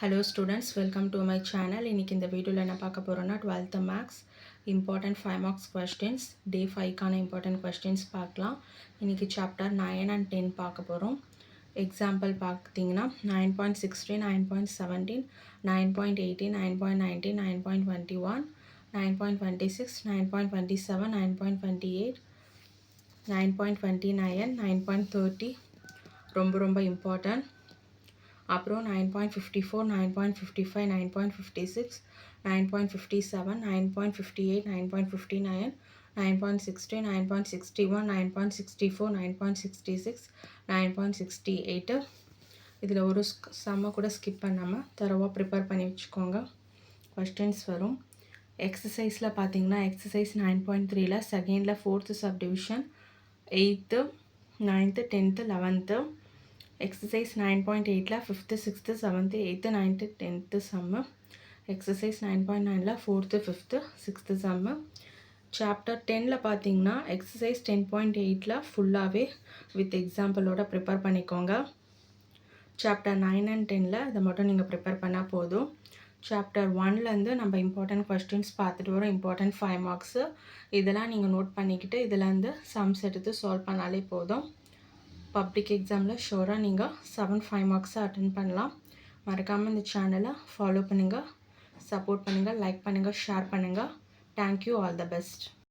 Hello students, welcome to my channel. இன்னைக்கு இந்த வீடியோவில் என்ன பார்க்க போகிறோன்னா 12th maths important 5 marks questions day 5க்கான இம்பார்ட்டன்ட் கொஸ்டின்ஸ் பார்க்கலாம். இன்னைக்கு சாப்டர் 9 and 10 பார்க்க போகிறோம். எக்ஸாம்பிள் பார்த்தீங்கன்னா 9.63, 9.17, 9.18, 9.19, 9.21, 9.26, 9.27, 9.28, 9.29, 9.30 ரொம்ப இம்பார்ட்டன்ட். அப்புறம் 9.54, 9.55, 9.56, 9.57, 9.58, 9.59, 9.60, 9.61, 9.64, 9.66, 9.68. இதில் ஒரு சம்ம கூட ஸ்கிப் பண்ணாமல் தரவாக ப்ரிப்பேர் பண்ணி வச்சுக்கோங்க. கொஸ்டின்ஸ் வரும். எக்ஸசைஸில் பார்த்தீங்கன்னா எக்ஸசைஸ் 9.3ல் செகண்டில் 4th subdivision 8th 9th 10th 11th. Exercise 9.8ல 5th 6th 7th 8th 9th 10th சம்மு. எக்ஸசைஸ் 9.9ல 4th 5th 6th சம்மு. சாப்டர் 10ல பார்த்தீங்கன்னா எக்ஸசைஸ் 10.8ல ஃபுல்லாகவே வித் எக்ஸாம்பிளோட ப்ரிப்பேர் பண்ணிக்கோங்க. சாப்டர் 9 and 10ல இதை மட்டும் நீங்கள் ப்ரிப்பேர் பண்ணால் போதும். சாப்டர் 1லேருந்து நம்ம இம்பார்ட்டன்ட் கொஸ்டின்ஸ் பார்த்துட்டு வரோம். இம்பார்ட்டன்ட் 5 மார்க்ஸு இதெல்லாம் நீங்கள் நோட் பண்ணிக்கிட்டு இதிலேருந்து சம்ஸ் எடுத்து சால்வ் பண்ணாலே போதும். பப்ளிக் எக்ஸாமில் ஷோராக நீங்கள் 7-5 மார்க்ஸை அட்டென்ட் பண்ணலாம். மறக்காமல் இந்த சேனலை ஃபாலோ பண்ணுங்கள், சப்போர்ட் பண்ணுங்கள், லைக் பண்ணுங்கள், ஷேர் பண்ணுங்கள். Thank you, all the best.